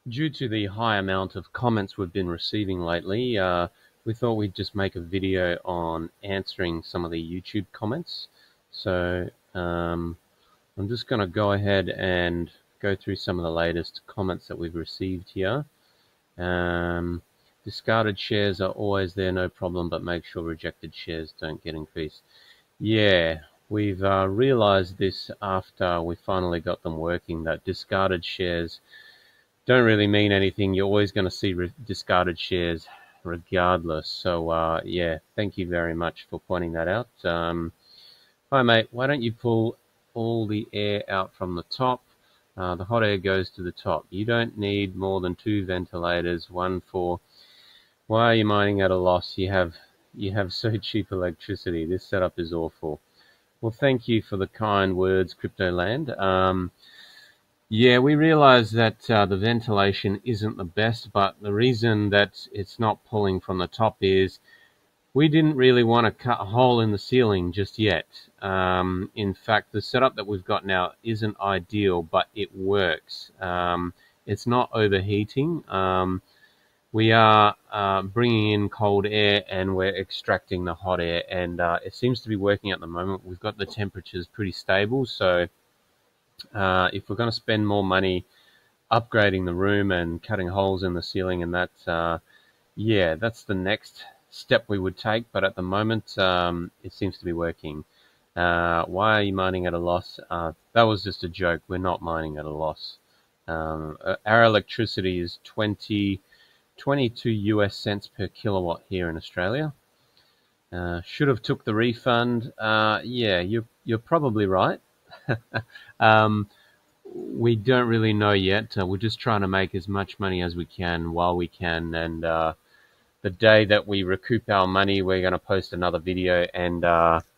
Due to the high amount of comments we've been receiving lately, we thought we'd just make a video on answering some of the YouTube comments. So I'm just going to go ahead and go through some of the latest comments that we've received here. Discarded shares are always there, no problem, but make sure rejected shares don't get increased. Yeah, we've realized this after we finally got them working, that discarded shares don't really mean anything. You're always going to see discarded shares regardless. So yeah, thank you very much for pointing that out. Hi mate, why don't you pull all the air out from the top? The hot air goes to the top. You don't need more than 2 ventilators, one for... Why are you mining at a loss? You have so cheap electricity. This setup is awful. Well, thank you for the kind words, Cryptoland. Yeah, we realize that the ventilation isn't the best, but the reason that it's not pulling from the top is we didn't really want to cut a hole in the ceiling just yet. In fact, the setup that we've got now isn't ideal, but it works. It's not overheating. We are bringing in cold air and we're extracting the hot air, and it seems to be working at the moment. We've got the temperatures pretty stable, so if we're going to spend more money upgrading the room and cutting holes in the ceiling, and that, yeah, that's the next step we would take. But at the moment, it seems to be working. Why are you mining at a loss? That was just a joke. We're not mining at a loss. Our electricity is 22 US cents per kilowatt here in Australia. Should have took the refund. Yeah, you're probably right. We don't really know yet. We're just trying to make as much money as we can while we can, and the day that we recoup our money, we're going to post another video, and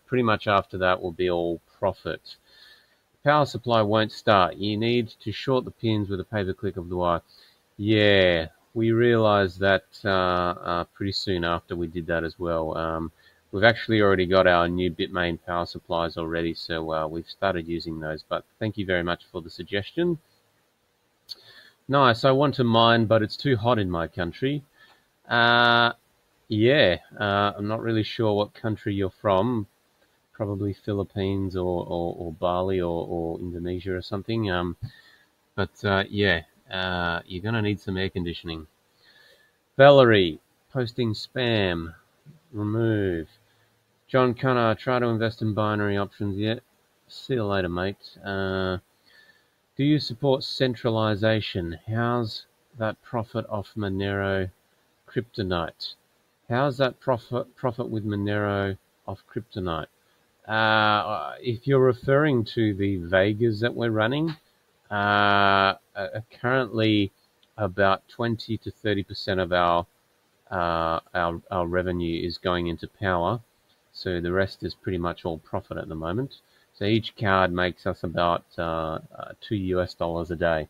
pretty much after that will be all profit. Power supply won't start. You need to short the pins with a pay-per-click of the wire. Yeah, we realized that pretty soon after we did that as well. We've actually already got our new Bitmain power supplies already, so we've started using those. But thank you very much for the suggestion. Nice, I want to mine, but it's too hot in my country. Yeah, I'm not really sure what country you're from. Probably Philippines or Bali or Indonesia or something. But yeah, you're going to need some air conditioning. Valerie, posting spam. Remove. John Cunner, try to invest in binary options yet? See you later, mate. Do you support centralization? How's that profit off Monero Kryptonite? How's that profit with Monero off Kryptonite? If you're referring to the Vegas that we're running, currently about 20 to 30% of our revenue is going into power, so the rest is pretty much all profit at the moment. So each card makes us about $2 US a day.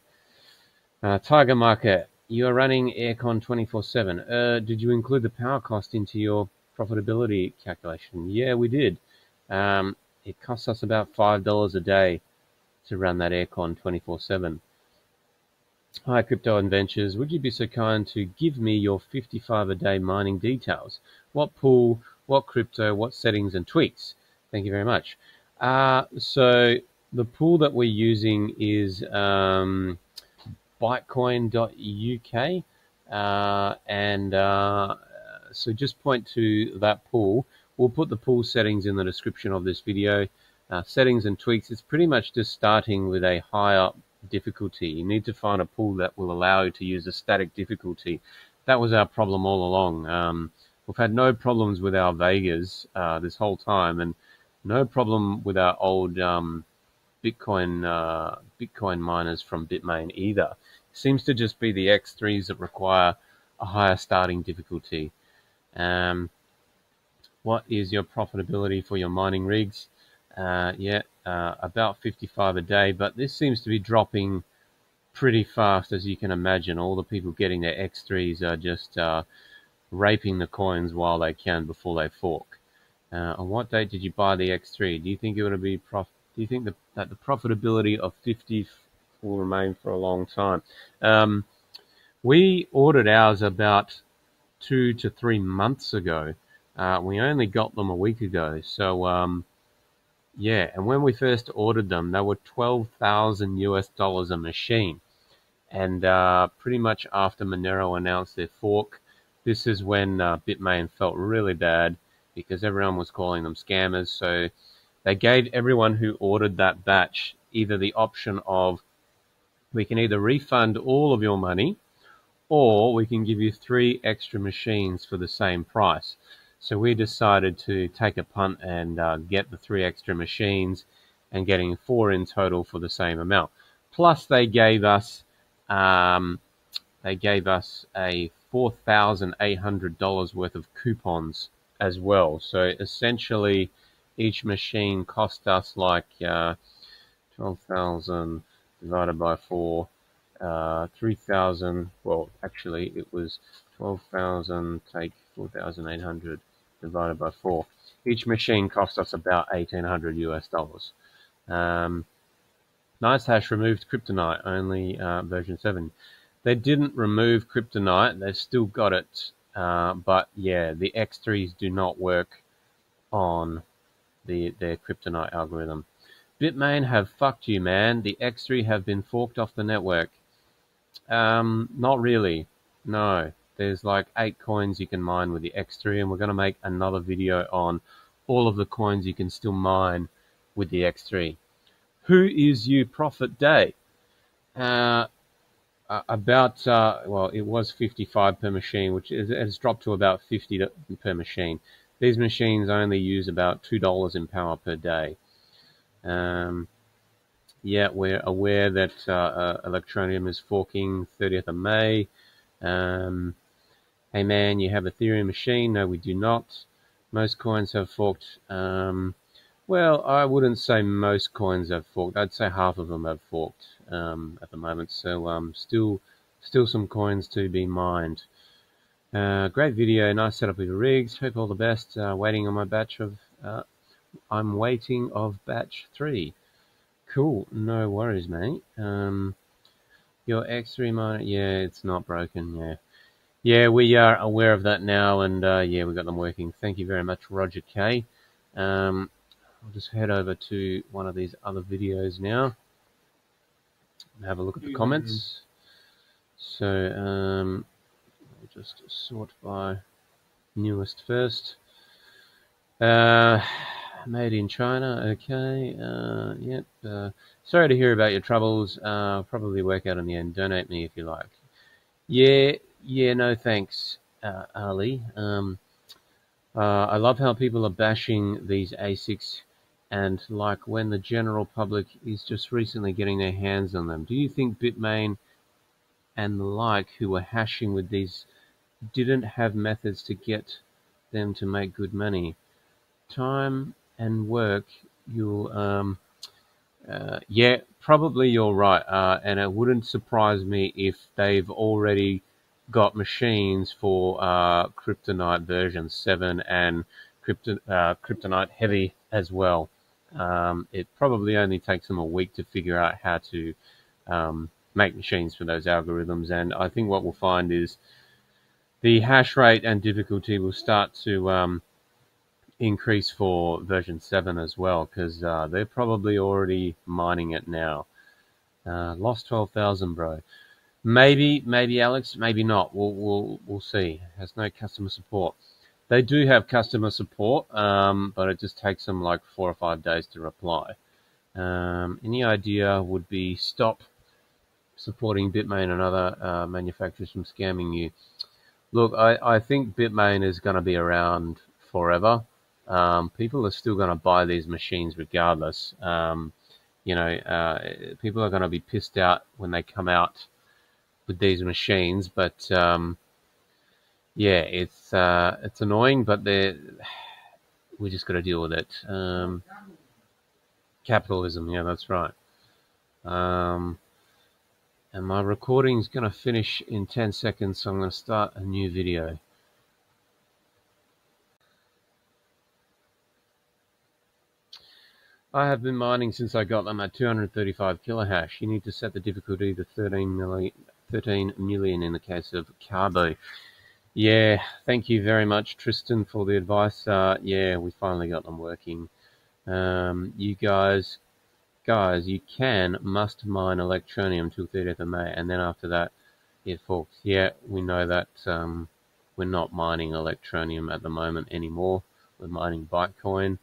Tiger Market, you are running aircon 24/7. Did you include the power cost into your profitability calculation? Yeah, we did. It costs us about $5 a day to run that aircon 24/7. Hi, Crypto Adventures. Would you be so kind to give me your 55 a day mining details? What pool, what crypto, what settings and tweaks? Thank you very much. So the pool that we're using is Bytecoin.uk, and so just point to that pool. We'll put the pool settings in the description of this video. Settings and tweaks, it's pretty much just starting with a higher difficulty. You need to find a pool that will allow you to use a static difficulty. That was our problem all along. We've had no problems with our Vegas this whole time, and no problem with our old Bitcoin miners from Bitmain either. It seems to just be the X3s that require a higher starting difficulty. What is your profitability for your mining rigs? About 55 a day, but this seems to be dropping pretty fast, as you can imagine. All the people getting their X3s are just raping the coins while they can before they fork. On what date did you buy the X3? Do you think it would be Do you think that the profitability of 50 will remain for a long time? We ordered ours about 2 to 3 months ago. We only got them a week ago. So, yeah, and when we first ordered them, they were $12,000 a machine. And pretty much after Monero announced their fork, this is when Bitmain felt really bad because everyone was calling them scammers. So they gave everyone who ordered that batch either the option of, we can either refund all of your money, or we can give you 3 extra machines for the same price. So we decided to take a punt and get the 3 extra machines, and getting 4 in total for the same amount. Plus they gave us a $4,800 worth of coupons as well. So essentially each machine cost us like 12,000 divided by 4, 3,000. Well, actually, it was 12,000. Take 4,800 divided by 4. Each machine cost us about $1,800. NiceHash removed Kryptonite, only version 7. They didn't remove Kryptonite. They've still got it, but yeah, the X3s do not work on their Kryptonite algorithm. Bitmain have fucked you, man. The X3 have been forked off the network. Not really. No. There's like 8 coins you can mine with the X3, and we're going to make another video on all of the coins you can still mine with the X3. Who is you Profit Day? Well, it was 55 per machine, which has dropped to about 50 per machine. These machines only use about $2 in power per day. Yeah, we're aware that electronium is forking 30th of May. Hey man, you have Ethereum machine? No, we do not. Most coins have forked. Well, I wouldn't say most coins have forked. I'd say half of them have forked at the moment. So still some coins to be mined. Great video, nice setup with your rigs. Hope all the best. Waiting on my batch of. I'm waiting of batch 3. Cool, no worries, mate. Your X3 miner, yeah, it's not broken. Yeah, we are aware of that now, and yeah, we got them working. Thank you very much, Roger K. I'll just head over to one of these other videos now and have a look at the comments. So I'll just sort by newest first. Made in China, okay. Yep. Sorry to hear about your troubles. Probably work out in the end. Donate me if you like. Yeah, no thanks, Ali. I love how people are bashing these ASICs, and like when the general public is just recently getting their hands on them. Do you think Bitmain and the like who were hashing with these didn't have methods to get them to make good money? Time and work, you'll yeah, probably you're right, and it wouldn't surprise me if they've already got machines for Kryptonite version 7 and Kryptonite Heavy as well. It probably only takes them a week to figure out how to make machines for those algorithms, and I think what we'll find is the hash rate and difficulty will start to increase for version 7 as well, because they're probably already mining it now. Lost 12,000, bro. Maybe Alex, maybe not. We'll see. Has no customer support. They do have customer support, but it just takes them like 4 or 5 days to reply. Any idea would be stop supporting Bitmain and other manufacturers from scamming you. Look, I think Bitmain is going to be around forever. People are still going to buy these machines regardless. You know, people are going to be pissed out when they come out with these machines, but yeah, it's annoying, but we just got to deal with it. Capitalism, yeah, that's right. And my recording's going to finish in 10 seconds, so I'm going to start a new video. I have been mining since I got them at 235 kilohash. You need to set the difficulty to 13 13 million in the case of Carbo. Yeah, thank you very much, Tristan, for the advice. Yeah, we finally got them working. You guys, you must mine electronium till 30th of May, and then after that, it forks. Yeah, we know that. We're not mining electronium at the moment anymore. We're mining Bytecoin.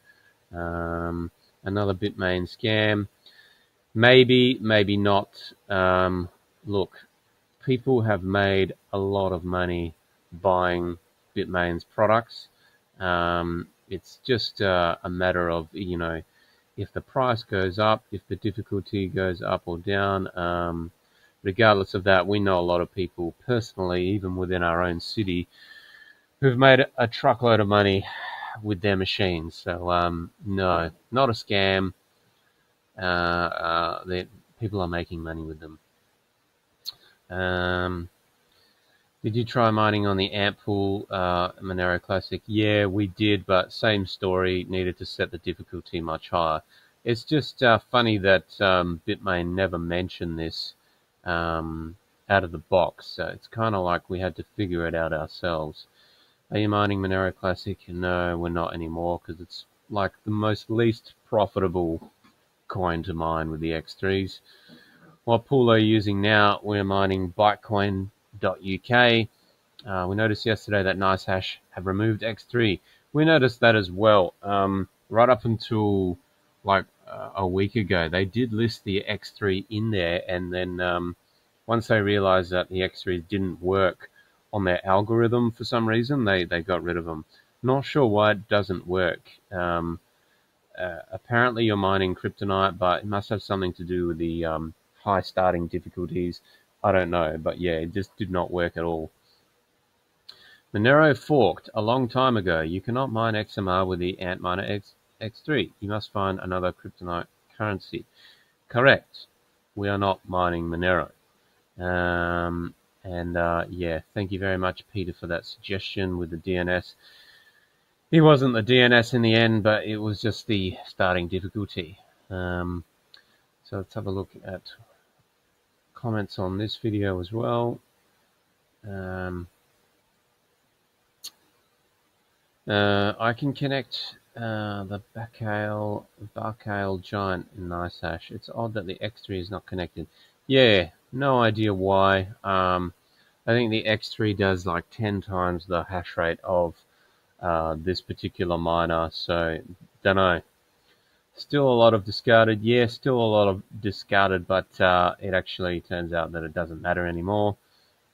Another Bitmain scam. Maybe, maybe not. Look, people have made a lot of money buying Bitmain's products. It's just a matter of, if the price goes up, if the difficulty goes up or down. Regardless of that, we know a lot of people personally, even within our own city, who've made a truckload of money with their machines. So, no, not a scam. People are making money with them. Did you try mining on the AntPool Monero Classic? Yeah, we did, but same story, needed to set the difficulty much higher. It's just funny that Bitmain never mentioned this out of the box, so it's kind of like we had to figure it out ourselves. Are you mining Monero Classic? No, we're not anymore, because it's like the most least profitable coin to mine with the X3s. What pool are you using now? We're mining Bytecoin.uk. We noticed yesterday that NiceHash have removed X3. We noticed that as well. Right up until like a week ago, they did list the X3 in there, and then once they realized that the X3 didn't work on their algorithm for some reason, they got rid of them. Not sure why it doesn't work. Apparently you're mining kryptonite, but it must have something to do with the high starting difficulties. I don't know, but yeah, it just did not work at all. Monero forked a long time ago. You cannot mine XMR with the AntMiner X3. You must find another kryptonite currency. Correct. We are not mining Monero. Yeah, thank you very much, Peter, for that suggestion with the DNS. It wasn't the DNS in the end, but it was just the starting difficulty. So let's have a look at comments on this video as well. I can connect the Barkale Giant in NiceHash. It's odd that the X3 is not connected. Yeah, no idea why. I think the X3 does like 10 times the hash rate of this particular miner, so don't know. Still a lot of discarded. Yeah, still a lot of discarded, but it actually turns out that it doesn't matter anymore.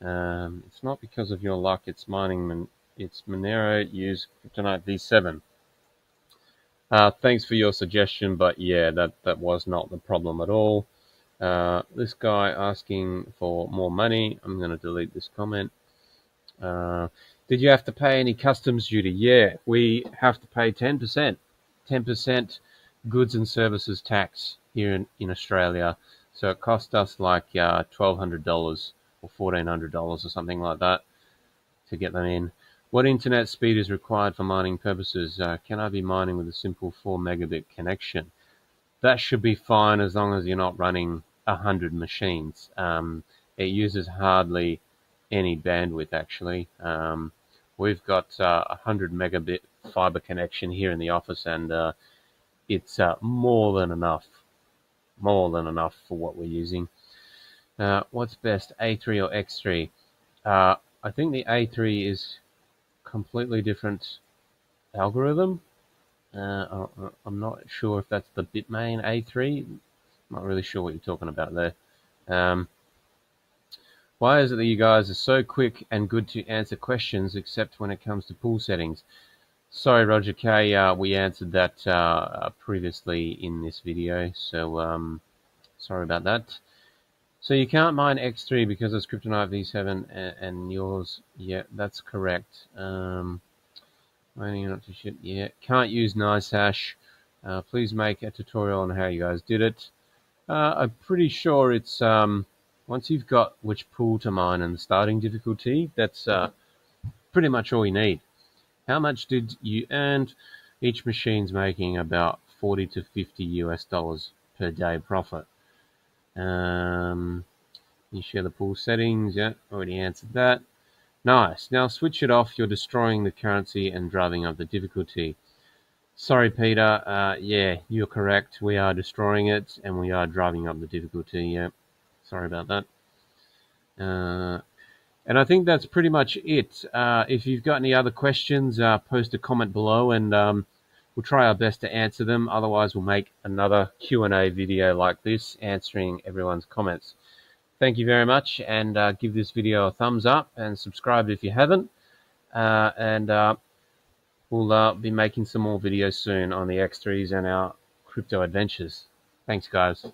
It's not because of your luck. It's mining. It's Monero. Use Kryptonite V7. Thanks for your suggestion, but yeah, that was not the problem at all. This guy asking for more money. I'm going to delete this comment. Did you have to pay any customs duty? Yeah, we have to pay 10%. 10% goods and services tax here in Australia. So it cost us like $1,200 or $1,400 or something like that to get them in. What internet speed is required for mining purposes? Can I be mining with a simple 4 megabit connection? That should be fine as long as you're not running 100 machines. It uses hardly any bandwidth actually. We've got 100 megabit fiber connection here in the office, and it's more than enough for what we're using. What's best, A3 or X3? I think the A3 is completely different algorithm. I'm not sure if that's the Bitmain A3. Not really sure what you're talking about there. Why is it that you guys are so quick and good to answer questions except when it comes to pool settings? Sorry, Roger K. We answered that previously in this video, so sorry about that. So you can't mine X3 because it's Kryptonite V7 and yours. Yeah, that's correct. Mining not to shit. Yeah, can't use NiceHash. Please make a tutorial on how you guys did it. I'm pretty sure it's once you've got which pool to mine and the starting difficulty, that's pretty much all you need. How much did you earn? Each machine's making about 40 to 50 US dollars per day profit. You share the pool settings. Yeah, already answered that. Nice. Now switch it off. You're destroying the currency and driving up the difficulty. Sorry, Peter. Yeah, you're correct. We are destroying it and we are driving up the difficulty. Yeah, sorry about that. And I think that's pretty much it. If you've got any other questions, post a comment below and we'll try our best to answer them. Otherwise, we'll make another Q&A video like this, answering everyone's comments. Thank you very much, and give this video a thumbs up and subscribe if you haven't. We'll be making some more videos soon on the X3s and our crypto adventures. Thanks, guys.